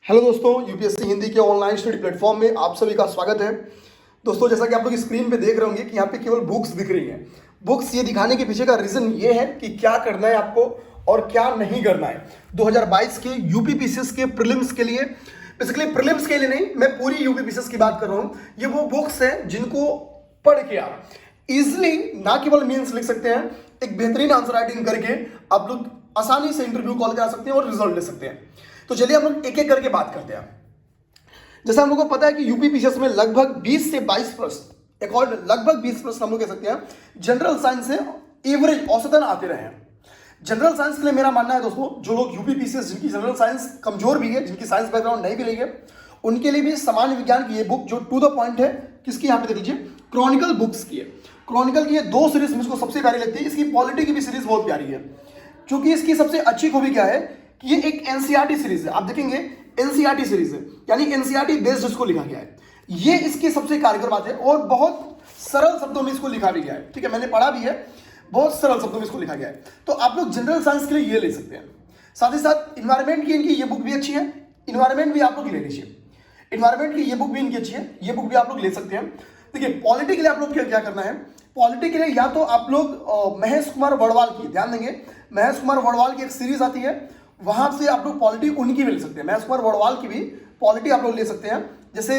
Hello दोस्तों, UPSC Hindi के online study platform में आप सभी का स्वागत है। दोस्तों, जैसा कि आप लोग स्क्रीन पे देख रहे होंगे कि यहाँ पे केवल बुक्स दिख रही हैं। बुक्स ये दिखाने के पीछे का रीज़न ये है कि क्या करना है आपको और क्या नहीं करना है 2022 के यूपी पीसीएस के प्रीलिम्स के लिए। बेसिकली प्रीलिम्स के लिए नहीं, मैं पूरी यूपी पीसीएस की बात कर रहा हूँ। ये वो बुक्स हैं जिनको पढ़ के आप इजिली ना केवल मेंस लिख सकते हैं, एक बेहतरीन आंसर राइटिंग करके आप लोग आसानी से इंटरव्यू कॉल करा सकते हैं और रिजल्ट ले सकते हैं। तो चलिए हम लोग एक एक करके बात करते हैं। जैसा हम लोग को पता है कि यूपी पीसीएस में लगभग 20 से 22% लगभग 20% हम लोग कह सकते हैं जनरल साइंस से एवरेज औसतन आते रहे हैं। जनरल साइंस के लिए मेरा मानना है दोस्तों, जो लोग यूपी पीसीएस जिनकी जनरल साइंस कमजोर भी है, जिनकी साइंस बैकग्राउंड नहीं भी रही है, उनके लिए भी सामान्य विज्ञान की ये बुक जो टू द पॉइंट है, किसकी यहाँ पे देख लीजिए, क्रॉनिकल बुक्स की है। क्रॉनिकल की ये दो सीरीज मुझको सबसे प्यारी लगती है। इसकी पॉलिटी की भी सीरीज बहुत प्यारी है, क्योंकि इसकी सबसे अच्छी खूबी क्या है कि ये एक एनसीईआरटी सीरीज है। आप देखेंगे एनसीईआरटी सीरीज है, यानी एनसीईआरटी बेस्ड इसको लिखा गया है। ये इसकी सबसे कारगर बात है और बहुत सरल शब्दों में इसको लिखा भी गया है। ठीक है, मैंने पढ़ा भी है, बहुत सरल शब्दों में इसको लिखा गया है। तो आप लोग जनरल साइंस के लिए ये ले सकते हैं। साथ ही साथ इन्वायरमेंट की इनकी ये बुक भी अच्छी है, इन्वायरमेंट भी आप लोग ले लीजिए। इन्वायरमेंट की ये बुक भी इनकी अच्छी है, ये बुक भी आप लोग ले सकते हैं। देखिए, पॉलिटी के लिए आप लोग क्या करना है, पॉलिटी के लिए या तो आप लोग महेश कुमार वर्णवाल की ध्यान देंगे। महेश कुमार वर्णवाल की एक सीरीज आती है, वहां से आप लोग पॉलिटी उनकी भी ले सकते हैं। महेश कुमार वर्णवाल की भी पॉलिटी आप लोग ले सकते हैं, जैसे,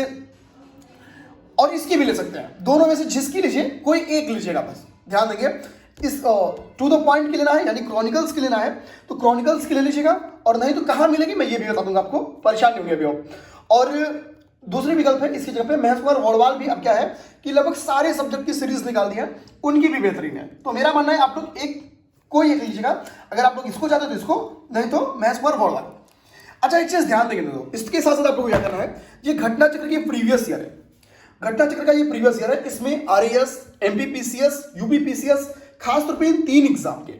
और इसकी भी ले सकते हैं। दोनों में से जिसकी लीजिए, कोई एक लीजिएगा बस। ध्यान देंगे, इस टू द पॉइंट के लेना है, यानी क्रॉनिकल्स के लेना है तो क्रॉनिकल्स के ले लीजिएगा, और नहीं तो कहां मिलेगी मैं ये भी बता दूंगा आपको, परेशान नहीं होंगे अभी आप। और दूसरी विकल्प है इसकी जगह पे महेश कुमार वर्णवाल भी अब क्या है कि लगभग सारे सब्जेक्ट की सीरीज निकाल दी है, उनकी भी बेहतरीन है। तो मेरा मानना है आप लोग कोई एक लीजिएगा। अगर आप लोग इसको चाहते हो तो इसको, नहीं तो महेश कुमार वर्णवाल। अच्छा, एक चीज ध्यान देंगे दोस्तों, इसके साथ साथ आप लोग क्या करना है, ये घटना चक्र की प्रीवियस ईयर है। घटना चक्र का ये प्रीवियस ईयर है। इसमें आरएएस, एमपीपीसीएस, यूपीपीसीएस, खासतौर पर इन 3 एग्जाम के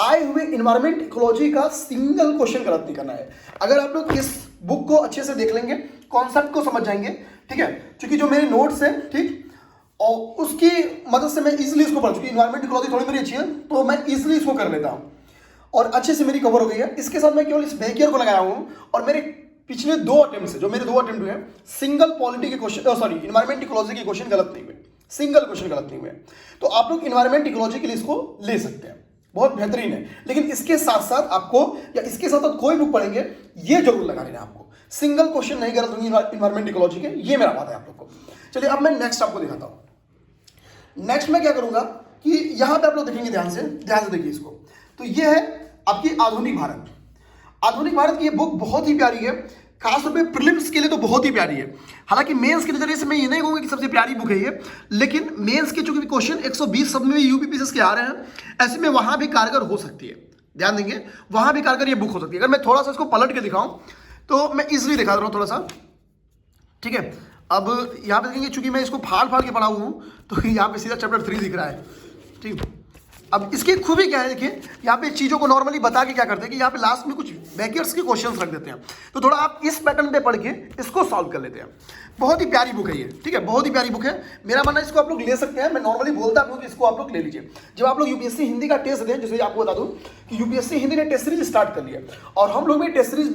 आए हुए इन्वायरमेंट इकोलॉजी का सिंगल क्वेश्चन गलत नहीं करना है। अगर आप लोग इस बुक को अच्छे से देख लेंगे, कॉन्सेप्ट को समझ जाएंगे, ठीक है, क्योंकि जो मेरे नोट्स हैं, ठीक, और उसकी मदद से मैं इजीली इसको पढ़ चुकी। इन्वायरमेंट इकोलॉजी थोड़ी मेरी अच्छी है, तो मैं इजीली इसको कर लेता हूँ और अच्छे से मेरी कवर हो गई है। इसके साथ मैं केवल इस बेकियर को लगाया हूँ, और मेरे पिछले 2 अटेम्प्ट से, जो मेरे 2 अटेम्प्ट हुए, सिंगल पॉलिटी के क्वेश्चन, सॉरी, इन्वायरमेंट इकोलॉजी के क्वेश्चन गलत नहीं हुए, सिंगल क्वेश्चन गलत नहीं हुए। तो आप लोग इन्वायरमेंट इकोलॉजी के लिए इसको ले सकते हैं, बहुत बेहतरीन है। लेकिन इसके साथ साथ आपको, या इसके साथ साथ कोई बुक पढ़ेंगे, ये जरूर लगा लेना आपको। सिंगल क्वेश्चन नहीं गलत होंगे इन्वायरमेंट इकोलॉजी के, ये मेरा वादा है आप लोग को। चलिए अब मैं नेक्स्ट आपको दिखाता हूं। नेक्स्ट मैं क्या करूंगा कि यहां पे आप लोग देखेंगे, ध्यान से देखिए इसको। तो ये है आपकी आधुनिक भारत। आधुनिक भारत की ये बुक बहुत ही प्यारी है, खासतौर पे प्रीलिम्स के लिए तो बहुत ही प्यारी है। हालांकि मेंस के नजरिए से मैं ये नहीं कहूंगा कि सबसे प्यारी बुक है ये, लेकिन मेंस के चूंकि क्वेश्चन 120 सब में यूपी पीसीएस के आ रहे हैं, ऐसे में वहां भी कारगर हो सकती है। ध्यान देंगे, वहां भी कारगर ये बुक हो सकती है। अगर मैं थोड़ा सा इसको पलट के दिखाऊं तो मैं इजिली दिखा रहा हूं थोड़ा सा, ठीक है। अब यहां पे देखेंगे, चूंकि मैं इसको फाड़ के पढ़ा हूं, तो यहां पे सीधा चैप्टर 3 दिख रहा है, ठीक। अब इसकी खूबी क्या है, देखिए, यहाँ पे चीज़ों को नॉर्मली बता के क्या करते हैं कि यहाँ पे लास्ट में कुछ बैकियर्स के क्वेश्चंस रख देते हैं, तो थोड़ा आप इस पैटर्न पे पढ़ के इसको सॉल्व कर लेते हैं। बहुत ही प्यारी बुक है ये, ठीक है, बहुत ही प्यारी बुक है। मेरा मानना है इसको आप लोग ले सकते हैं। मैं नॉर्मली बोलता हूँ कि इसको आप लोग ले लीजिए। जब आप लोग यूपीएससी हिंदी का टेस्ट दें, जैसे आपको बता दूँ कि यूपीएससी हिंदी ने टेस्ट सीरीज स्टार्ट कर लिया, और हम लोग भी टेस्ट सीरीज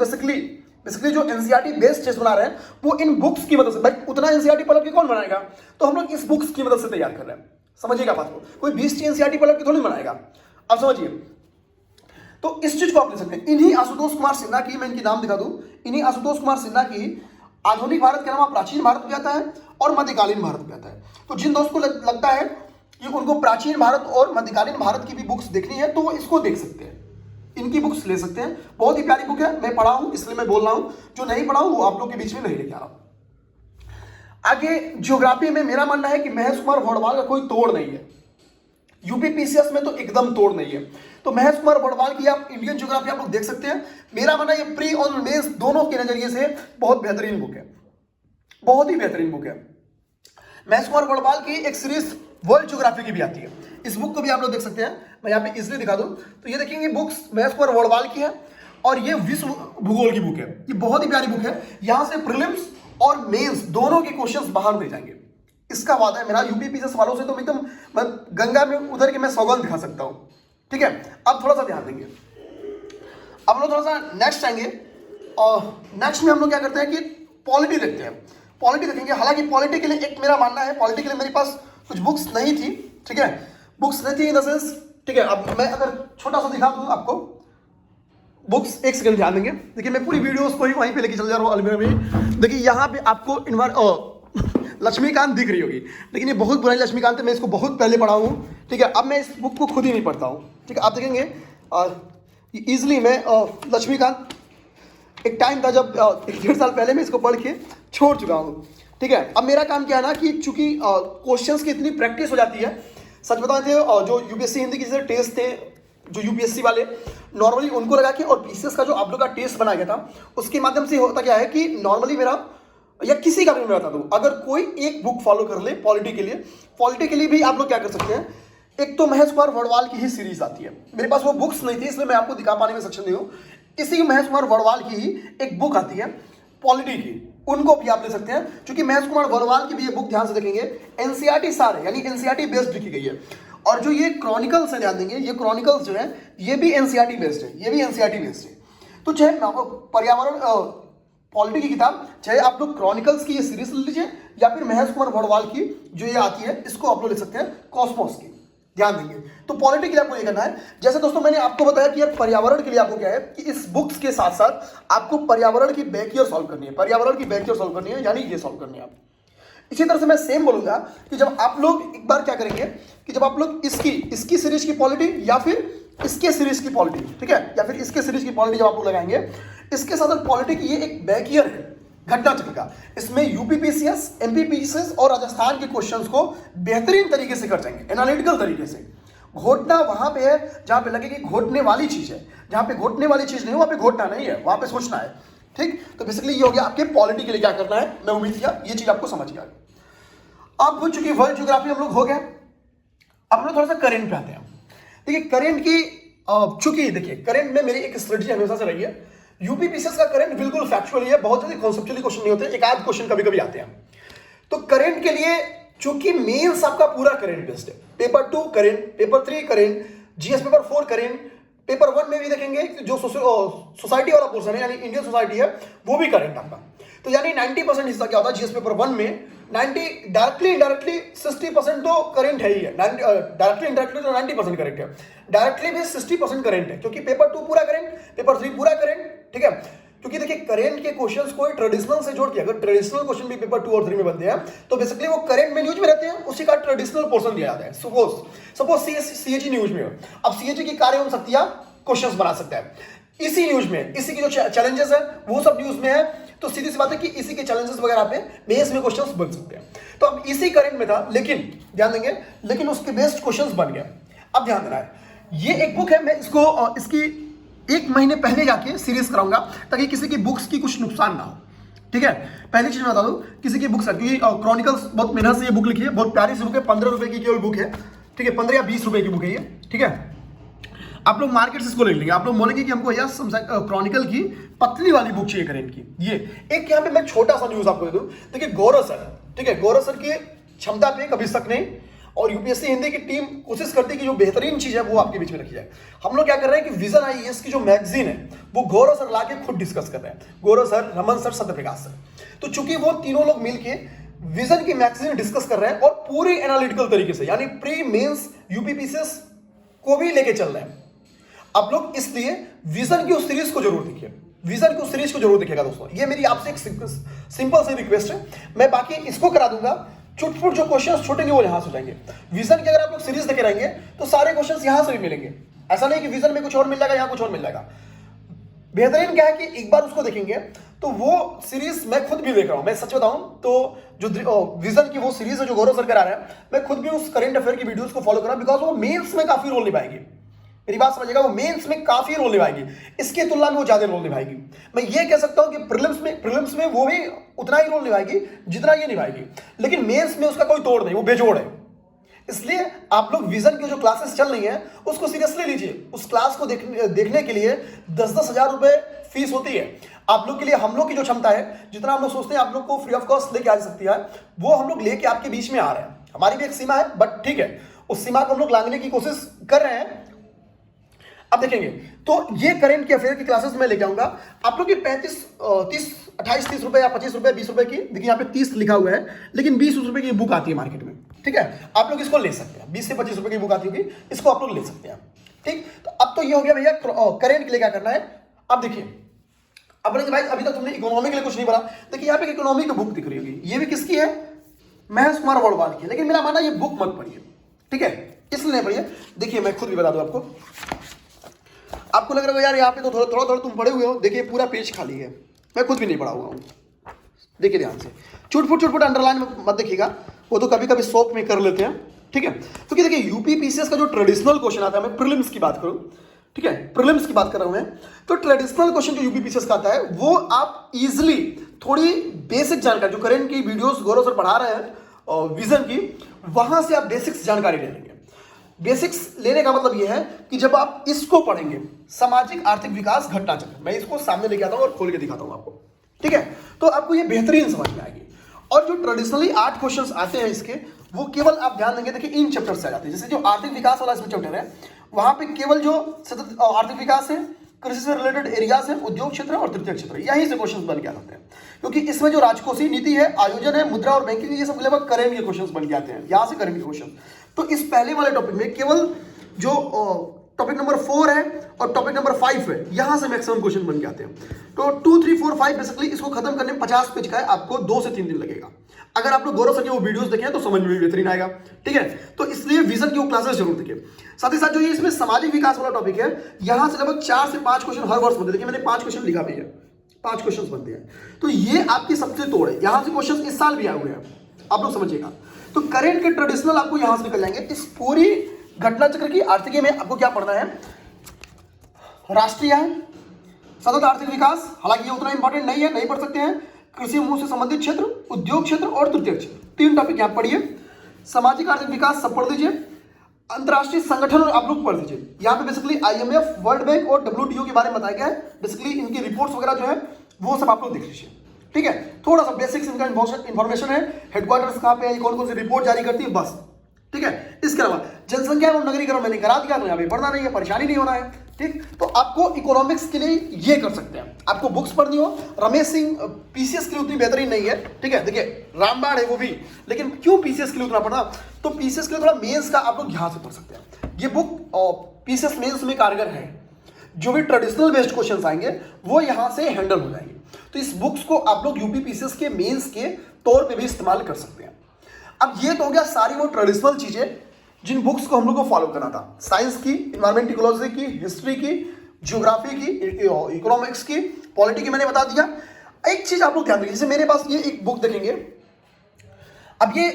बेसिकली जो एनसीईआरटी बेस्ड टेस्ट बना रहे हैं, वो इन बुक्स की मदद से। भाई उतना एनसीईआरटी पढ़ के कौन बनाएगा, तो हम लोग इस बुक्स की मदद से तैयार कर रहे हैं। समझिएगा बात को, कोई 20 एनसीईआरटी पढ़ के थोड़ी बनाएगा, आप समझिए। तो इस चीज को आप ले सकते हैं। इन्हीं आशुतोष कुमार सिन्हा की, मैं इनकी नाम दिखा दूं, इन्हीं आशुतोष कुमार सिन्हा की आधुनिक भारत के नाम प्राचीन भारत भी आता है और मध्यकालीन भारत भी आता है। तो जिन दोस्त को लगता है कि उनको प्राचीन भारत और मध्यकालीन भारत की भी बुक्स देखनी है, तो वो इसको देख सकते हैं, इनकी बुक्स ले सकते हैं। बहुत ही प्यारी बुक है, मैं पढ़ा हूं इसलिए मैं बोल रहा हूं, जो नहीं पढ़ा हूं वो आप लोग के बीच में नहीं लेके आ रहा। आगे ज्योग्राफी में मेरा मानना है कि महेश कुमार वर्णवाल का कोई तोड़ नहीं है। यूपी पीसीएस में तो एकदम तोड़ नहीं है। तो महेश कुमार वर्णवाल की आप इंडियन ज्योग्राफी आप लोग देख सकते हैं। मेरा मानना है ये प्री और मेंस दोनों के नजरिए से बहुत बेहतरीन बुक है, बहुत ही बेहतरीन बुक है। महेश कुमार वर्णवाल की एक सीरीज वर्ल्ड ज्योग्राफी की भी आती है, इस बुक को भी आप लोग देख सकते हैं। मैं यहाँ पे इजिली दिखा दूं तो ये देखेंगे, बुक्स महेश कुमार वर्णवाल की है, और ये विश्व भूगोल की बुक है। ये बहुत ही प्यारी बुक है। यहां से प्रीलिम्स और मेंस दोनों के क्वेश्चंस बाहर दे जाएंगे, इसका वादा है मेरा। यूपी पीसीएस वालों से तो एकदम मैं गंगा में उधर के मैं सौगंध दिखा सकता हूं, ठीक है। अब थोड़ा सा ध्यान देंगे, अब लोग थोड़ा सा नेक्स्ट आएंगे। और नेक्स्ट में हम लोग क्या करते हैं कि पॉलिटी देखते हैं, पॉलिटी देखेंगे। हालांकि पॉलिटी के लिए एक मेरा मानना है, पॉलिटी के लिए मेरे पास कुछ बुक्स नहीं थी, ठीक है, बुक्स नहीं थी इन द सेंस, ठीक है। अब मैं अगर छोटा सा दिखा दूँ आपको बुक्स, एक सेकंड ध्यान देंगे। देखिए मैं पूरी वीडियोस को ही वहीं पे लेके चल जा रहा हूँ अलमीरा में। देखिए यहाँ पे आपको लक्ष्मीकांत दिख रही होगी, लेकिन ये बहुत पुरानी लक्ष्मीकांत है, मैं इसको बहुत पहले पढ़ा हूँ, ठीक है। अब मैं इस बुक को खुद ही नहीं पढ़ता हूँ, ठीक है। आप देखेंगे ईजिली मैं लक्ष्मीकांत, एक टाइम था जब 1.5 साल पहले मैं इसको पढ़ के छोड़ चुका हूँ, ठीक है। अब मेरा काम क्या है ना कि चूंकि क्वेश्चंस की इतनी प्रैक्टिस हो जाती है, सच बताते थे जो यूपीएससी हिंदी के जैसे टेस्ट थे, जो यूपीएससी वाले नॉर्मली उनको लगा के, और पीसीएस का जो आप लोग का टेस्ट बनाया गया था उसके माध्यम से होता क्या है कि नॉर्मली मेरा या किसी का भी मैं बता दूं, अगर कोई एक बुक फॉलो कर ले पॉलिटी के लिए भी आप लोग क्या कर सकते हैं। एक तो महेश कुमार वर्णवाल की ही सीरीज आती है, मेरे पास वो बुक्स नहीं थी इसलिए मैं आपको दिखा पाने में सक्षम नहीं हूँ। इसी महेश कुमार वर्णवाल की ही एक बुक आती है पॉलिटी की, उनको भी आप ले सकते हैं, क्योंकि महेश कुमार वर्णवाल की भी ये बुक ध्यान से देखेंगे एनसीईआरटी सार है, यानी एनसीईआरटी बेस्ड लिखी गई है। और जो ये क्रॉनिकल्स है, ध्यान देंगे, ये क्रॉनिकल्स जो है ये भी एनसीईआरटी बेस्ड है, ये भी एनसीईआरटी बेस्ड है। तो चाहे पर्यावरण पॉलिटी की किताब, चाहे आप लोग क्रॉनिकल्स की ये सीरीज ले लीजिए, या फिर महेश कुमार वर्णवाल की जो ये आती है इसको आप लोग ले सकते हैं, कॉस्मोस की, ध्यान देंगे। तो पॉलिटी के लिए आपको ये करना है। जैसे दोस्तों मैंने आपको बताया कि यार पर्यावरण के लिए आपको क्या है कि इस बुक्स के साथ साथ आपको पर्यावरण की बैकईयर सॉल्व करनी है, पर्यावरण की बैकईयर सॉल्व करनी है, यानी ये सॉल्व करनी है आप। इसी तरह से मैं सेम बोलूंगा कि जब आप लोग एक बार क्या करेंगे कि जब आप लोग इसकी सीरीज की पॉलिटी या फिर इसके सीरीज की पॉलिटी, ठीक है, या फिर इसके सीरीज की पॉलिटी जब आप लोग लगाएंगे, इसके साथ पॉलिटी की ये एक बैकईयर है घटना चक्र का, इसमें यूपीपीसीएस, एमपीपीसीएस और राजस्थान के क्वेश्चंस को बेहतरीन तरीके से कर जाएंगे, एनालिटिकल तरीके से। घोटना वहां पे है जहां पे लगे कि घोटने वाली चीज है, जहां पे घोटने वाली चीज नहीं, वहां पे घोटना नहीं है, वहां पे सोचना है, ठीक। तो बेसिकली ये हो गया आपके पॉलिटी के लिए क्या करना है। मैं उम्मीद किया ये चीज आपको समझ गया। अब हो चुकी वर्ल्ड ज्योग्राफी हम लोग हो गए, अब हम लोग थोड़ा सा करेंट पे आते हैं। देखिए करेंट की चूंकि देखिए करेंट में मेरी एक स्ट्रेटजी हमेशा से रही है, यूपीपीसीएस का करंट बिल्कुल फैक्चुअली है, बहुत ज्यादा कॉन्सेप्चुअली क्वेश्चन नहीं होते, एक आध क्वेश्चन कभी कभी आते हैं। तो करंट के लिए चूंकि मेंस आपका पूरा करंट बेस्ड है, paper 2 current, paper 3 current, GS paper 4 current, paper 1 में भी देखेंगे जो सोसाइटी वाला पोर्शन है, यानी इंडियन सोसाइटी है, वो भी करंट आपका। तो यानी 90% हिस्सा क्या होता है जीएस पेपर 1 में, 90 डायरेक्टली इनडायरेक्टली 60% तो करंट है ही है, डायरेक्टली इनडायरेक्टली तो 90% करंट है, डायरेक्टली भी 60% करंट है, क्योंकि पेपर 2 पूरा करंट, पेपर 3 पूरा करंट, ठीक है। क्योंकि देखिए करंट के क्वेश्चंस को ट्रेडिशनल से जोड़ के, अगर ट्रेडिशनल क्वेश्चन भी पेपर 2 और 3 में बनते हैं तो बेसिकली वो करंट में न्यूज में रहते हैं, उसी का ट्रेडिशनल पोर्शन दिया जाता है। सपोज सीएजी न्यूज में हो, अब सीएजी की कार्य एवं शक्तियां क्वेश्चंस बना सकता है इसी न्यूज में, इसी की जो चैलेंजेस है वो सब न्यूज में है, तो सीधी सी बात है कि इसी के चैलेंजेस वगैरह पे बेस में क्वेश्चंस बन सकते हैं। तो अब इसी करंट में था, लेकिन ध्यान देंगे, लेकिन उसके बेस्ड क्वेश्चंस बन गए। अब ध्यान देना है, ये एक बुक है, मैं इसको इसकी 1 महीने पहले जाके सीरीज कराऊंगा ताकि किसी की बुक्स की कुछ नुकसान ना हो, ठीक है। पहली चीज मैं बता दूं, किसी की बुक्स है, क्योंकि क्रॉनिकल्स बहुत मेहनत से ये बुक लिखी है, बहुत प्यारी सी बुक है, 15 रुपए की केवल बुक है, ठीक है, 15 या 20 रुपए की बुक है ये, ठीक है। आप लोग मार्केट से इसको ले लेंगे, आप लोग बोलेंगे कि हमको यह क्रॉनिकल की पतली वाली बुक चाहिए करेंट की। ये एक यहाँ पे मैं छोटा सा न्यूज आपको दे दूं, देखिए गौरव सर, ठीक है, गौरव सर की क्षमता पे कभी शक नहीं, और यूपीएससी हिंदी की टीम कोशिश करती है कि जो बेहतरीन चीज है वो आपके बीच में रखी जाए। हम लोग क्या कर रहे हैं कि विजन आईएएस की जो मैगजीन है वो गौरव सर लाके खुद डिस्कस कर रहे हैं, Gaurav sir, Raman sir, Satyaprakash sir. तो चूंकि वो तीनों लोग मिलके विजन की मैगजीन डिस्कस कर रहे हैं और पूरी एनालिटिकल तरीके से, यानी प्री मेंस यूपीपीसीएस को भी लेके चल रहे हैं आप लोग, इसलिए विजन की उस सीरीज को जरूर देखिए, विजन की उस सीरीज को जरूर देखिएगा दोस्तों। ये मेरी आपसे एक सिंपल सी रिक्वेस्ट है, मैं बाकी इसको करा दूंगा, छुटपुट जो क्वेश्चंस छूटेंगे वो यहां से हो जाएंगे। विजन की अगर आप लोग सीरीज देखे रहेंगे तो सारे क्वेश्चंस यहां से भी मिलेंगे, ऐसा नहीं कि विजन में कुछ और मिल जाएगा, यहां कुछ और मिल जाएगा। बेहतरीन क्या है कि एक बार उसको देखेंगे तो वो सीरीज मैं खुद भी देख रहा हूं, मैं सच बताऊं तो जो विजन की वो सीरीज है जो गौरव सर करा रहे हैं, मैं खुद भी उस करंट अफेयर की वीडियोस को फॉलो कर रहा हूं, बिकॉज वो मेंस में काफी रोल निभाएगी, मेरी बात समझिएगा, वो मेंस में काफी रोल निभाएगी, इसकी तुलना में वो ज्यादा रोल निभाएगी। मैं ये कह सकता हूं कि प्रीलिम्स में वो भी उतना ही रोल निभाएगी जितना ये निभाएगी, लेकिन मेंस में उसका कोई तोड़ नहीं, वो बेजोड़ है। इसलिए आप लोग विजन की जो क्लासेस चल रही हैं उसको सीरियसली लीजिए, उस क्लास को देखने के लिए 10-10 हजार रुपए फीस होती है आप लोग के लिए। हम लोग की जो क्षमता है, जितना हम लोग सोचते हैं आप लोग को फ्री ऑफ कॉस्ट लेके आ सकती है, वो हम लोग लेके आपके बीच में आ रहे हैं। हमारी भी एक सीमा है, बट ठीक है, उस सीमा को हम लोग लांघने की कोशिश कर रहे हैं। अब देखेंगे तो ये करेंट के अफेयर की क्लासेस में लेके आऊंगा आप लोग की 28-30 रुपए या 25 रुपए 20 रुपए की, देखिए यहाँ पे 30 लिखा हुआ है, लेकिन 20 रुपए की बुक आती है मार्केट में, ठीक है, आप लोग इसको ले सकते हैं। 20 से 25 रुपए की बुक आती होगी, इसको आप लोग ले सकते हैं, ठीक। तो अब तो ये हो गया भैया करेंट के लिए क्या करना है। अब देखिए, अब बोलेंगे भाई अभी तक तुमने इकोनॉमी के लिए कुछ नहीं पढ़ा। देखिए यहाँ पे इकोनॉमी की बुक दिख रही होगी, ये भी किसकी है, महेश कुमार बड़वाल की है, लेकिन मेरा मानना ये बुक मत पढ़िए, ठीक है, इसलिए नहीं पढ़िए। देखिए मैं खुद भी बता दूं आपको लग रहा है यार यहाँ पे तो थोड़ा थोड़ा तुम पढ़े हुए हो, देखिए पूरा पेज खाली है, मैं खुद भी नहीं पढ़ा हुआ हूँ। देखिए ध्यान से, चुटपुट अंडरलाइन मत देखिएगा, वो तो कभी कभी शौक में कर लेते हैं, ठीक है। क्योंकि देखिए यूपी पीसीएस का जो ट्रेडिशनल क्वेश्चन आता है, मैं प्रीलिम्स की बात करूं, ठीक है, प्रीलिम्स की बात कर रहा हूं मैं, तो ट्रेडिशनल क्वेश्चन जो यूपी पीसीएस का आता है वो आप इजिली थोड़ी बेसिक जानकारी जो करेंट की वीडियोस गौरव सर पढ़ा रहे हैं विजन की, वहां से आप बेसिक्स जानकारी ले लेंगे। बेसिक्स लेने का मतलब यह है कि जब आप इसको पढ़ेंगे, सामाजिक आर्थिक विकास घटना चक्र, मैं इसको सामने लेके आता हूं और खोल के दिखाता हूं आपको, ठीक है, तो आपको ये बेहतरीन समझ में आएगी। और जो ट्रेडिशनली 8 क्वेश्चंस आते हैं इसके, वो केवल आप ध्यान देंगे, देखिए इन चैप्टर से आ जाते हैं। जैसे जो आर्थिक विकास वाला इसमें चैप्टर है, वहां पे केवल जो सतत आर्थिक विकास है, कृषि से रिलेटेड एरियाज है, उद्योग क्षेत्र और तृतीय क्षेत्र, यहीं से क्वेश्चंस बन के आते हैं। क्योंकि इसमें जो राजकोषीय नीति है, आयोजन है, मुद्रा और बैंकिंग, ये सब लगभग करेंट के क्वेश्चंस बन के आते हैं, यहां से करेंट के क्वेश्चन। तो इस पहले वाले टॉपिक में केवल जो टॉपिक नंबर 4 है और टॉपिक नंबर 5 है, यहां से मैक्सिमम क्वेश्चन बन के आते हैं। तो 2, 3, 4, 5 बेसिकली इसको खत्म करने में 50 पेज का है, आपको 2 से 3 दिन लगेगा। अगर आप लोग गौरव सर के वो वीडियोस देखें तो समझ में भी बेहतरीन आएगा, ठीक है। तो इसलिए विजन की वो क्लासेस जरूर देखें। साथ ही साथ जो ये इसमें सामाजिक विकास वाला टॉपिक है, यहां से लगभग 4 से 5 क्वेश्चन हर वर्ष बनते हैं। देखिए मैंने 5 क्वेश्चन लिखा भी है, 5 क्वेश्चन बनते हैं, तो ये आपकी सबसे तोड़ है। यहां से क्वेश्चन इस साल भी आए हुए हैं, आप लोग समझिएगा। तो करेंट के ट्रेडिशनल आपको यहां से निकल जाएंगे। इस पूरी घटना चक्र की आर्थिकी में आपको क्या पढ़ना है, राष्ट्रीय है, सतत आर्थिक विकास, हालांकि ये उतना इंपॉर्टेंट नहीं है, नहीं पढ़ सकते हैं। कृषि समूह से संबंधित क्षेत्र, उद्योग क्षेत्र और तृतीय क्षेत्र, 3 टॉपिक यहां पढ़िए। सामाजिक आर्थिक विकास सब पढ़ दीजिए। अंतरराष्ट्रीय संगठन आप लोग पढ़ लीजिए। यहाँ पे बेसिकली IMF, वर्ल्ड बैंक और WTO के बारे में बताया गया है। बेसिकली इनकी रिपोर्ट्स वगैरह जो है वो सब आप लोग देख लीजिए, ठीक है। थोड़ा सा बेसिक्स इनका इंफॉर्मेशन है, हेडक्वार्टर्स कहाँ पे है, कौन कौन सी रिपोर्ट जारी करती है, बस, ठीक है। इसके अलावा जनसंख्या एवं नगरीकरण मैंने करा दिया, तो यहाँ पे पढ़ना नहीं है, परेशानी नहीं होना है, ठीक। तो आपको इकोनॉमिक्स के लिए ये कर सकते हैं, आपको बुक्स पढ़नी हो, रमेश सिंह पीसीएस के लिए उतनी बेहतरीन नहीं है, ठीक है। देखिए रामबाण है वो भी, लेकिन क्यों पीसीएस के लिए उतना पढ़ना, तो पीसीएस के लिए थोड़ा मेंस का आप लोग यहाँ से पढ़ सकते हैं। ये बुक पीसीएस मेंस में कारगर है, जो भी ट्रेडिशनल बेस्ड क्वेश्चंस आएंगे वो यहाँ से हैंडल हो जाएंगे। तो इस बुक्स को आप लोग यूपी पीसीएस के मेंस के तौर पे भी इस्तेमाल कर सकते हैं। अब ये तो हो गया सारी वो ट्रेडिशनल चीजें जिन बुक्स को हम लोग को फॉलो करना था, साइंस की, इन्वायरमेंट इकोलॉजी की, हिस्ट्री की, ज्योग्राफी की, इकोनॉमिक्स की, पॉलिटी की मैंने बता दिया। एक चीज आप लोग ध्यान रखिए, जैसे मेरे पास ये एक बुक देखेंगे, अब ये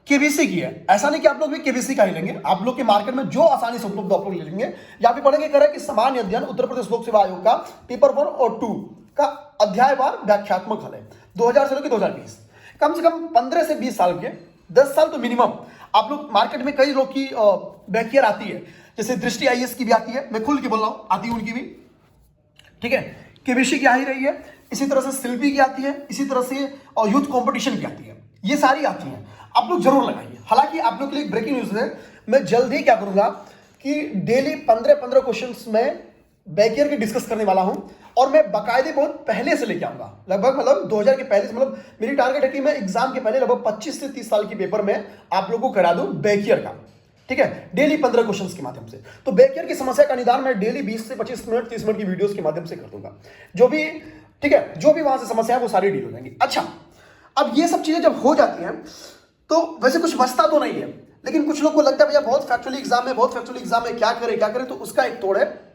केबीसी की है, ऐसा नहीं कि आप लोग भी केबीसी का ही लेंगे, आप लोग के मार्केट में जो आसानी से उपलब्ध आप लोग ले लेंगे। यहाँ पे पढ़ेंगे कर कि सामान्य अध्ययन उत्तर प्रदेश लोक सेवा आयोग का पेपर 1 और 2 का अध्यायवार व्याख्यात्मक हल है, 2000 से लेकर 2020, कम से कम 15 से 20 साल के, 10 साल तो मिनिमम। आप लोग मार्केट में कई लोग की बैकियर आती है, जैसे दृष्टि IAS की भी आती है, मैं खुल के बोल रहा हूं, आती है उनकी भी, ठीक है। केबीसी की आ ही रही है, इसी तरह से शिल्पी की आती है, इसी तरह से यूथ कंपटीशन की आती है, ये सारी आती हैं, आप लोग जरूर लगाइए। हालांकि आप लोग के लिए एक ब्रेकिंग न्यूज है, मैं जल्द ही क्या करूंगा कि डेली 15 क्वेश्चंस में बैकियर की डिस्कस करने वाला हूं, और मैं बाकायदे बहुत पहले से लेके आऊंगा, लगभग मतलब 2000 के पहले से, मतलब मेरी टारगेट है कि मैं एग्जाम के पहले लगभग 25 से 30 साल की पेपर में आप लोगों को करा दूं बैकियर का, ठीक है, डेली 15 क्वेश्चंस के माध्यम से। तो बैकियर की समस्या का निदान मैं डेली 20 से 25 मिनट 30 मिनट की वीडियोस के माध्यम से कर दूंगा, जो भी, ठीक है, जो भी वहां से समस्या है वो सारी डील हो जाएंगी। अच्छा, अब ये सब चीजें जब हो जाती हैं तो वैसे कुछ बचता तो नहीं है, लेकिन कुछ लोग को लगता है भैया बहुत फैक्चुअली एग्जाम है, बहुत फैक्चुअली एग्जाम है, क्या करें, तो उसका एक तोड़ है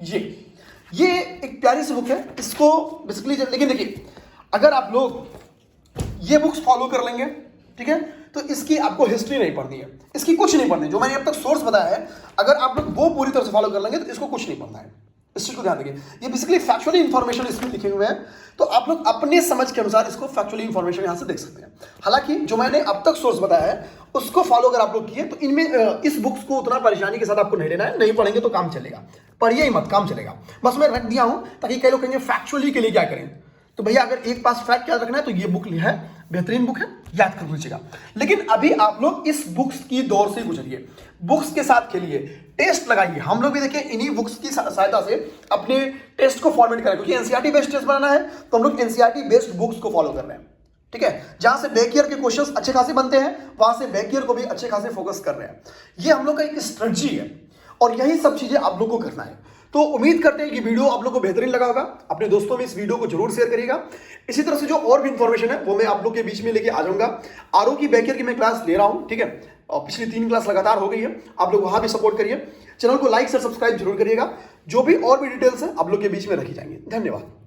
ये एक प्यारी सी बुक है, इसको बेसिकली, लेकिन देखिए अगर आप लोग ये बुक्स फॉलो कर लेंगे, ठीक है, तो इसकी आपको हिस्ट्री नहीं पढ़नी है, इसकी कुछ नहीं पढ़नी, जो मैंने अब तक सोर्स बताया है, अगर आप लोग वो पूरी तरह से फॉलो कर लेंगे तो इसको कुछ नहीं पढ़ना है, इस चीज को ध्यान रखिए। ये बेसिकली फैक्चुअली इंफॉर्मेशन इसमें लिखे हुए हैं, तो आप लोग अपने समझ के अनुसार इसको फैक्चुअली इंफॉर्मेशन यहां से देख सकते हैं। हालांकि जो मैंने अब तक सोर्स बताया है उसको फॉलो अगर आप लोग किए तो इनमें इस बुक्स को उतना परेशानी के साथ आपको नहीं लेना है, नहीं पढ़ेंगे तो काम चलेगा, पढ़िए ही मत, काम चलेगा। बस मैं रख दिया हूं ताकि कई लोग कहेंगे फैक्चुअली के लिए क्या करें, तो भैया अगर एक पास फैक्ट याद रखना है तो ये बुक है, बेहतरीन बुक है, याद कर लीजिएगा। लेकिन अभी आप लोग इस बुक्स की दौर से गुजरिए, बुक्स के साथ खेलिए, टेस्ट लगाइए। हम लोग भी देखिए इन्हीं बुक्स की सहायता से अपने टेस्ट को फॉर्मेट करें, क्योंकि एनसीईआरटी बेस्ड टेस्ट बनाना है तो हम लोग एनसीईआरटी बेस्ड बुक्स को फॉलो कर रहे हैं। ठीक है, जहां से बैक ईयर के क्वेश्चंस अच्छे खासे बनते हैं वहां से बैक ईयर को भी अच्छे खासे फोकस कर रहे हैं। ये हम लोग का एक स्ट्रेटजी है और यही सब चीजें आप लोग को करना है। तो उम्मीद करते हैं कि वीडियो आप लोग को बेहतरीन लगा होगा। अपने दोस्तों में इस वीडियो को जरूर शेयर करिएगा। इसी तरह से जो और भी इंफॉर्मेशन है वो मैं आप लोग के बीच में लेके आ जाऊंगा। आरओ की बैक ईयर की मैं क्लास ले रहा हूं, ठीक है, और पिछली 3 क्लास लगातार हो गई है। आप लोग वहां भी सपोर्ट करिए, चैनल को लाइक से सब्सक्राइब जरूर करिएगा। जो भी और भी डिटेल्स है आप लोग के बीच में रखी जाएंगी। धन्यवाद।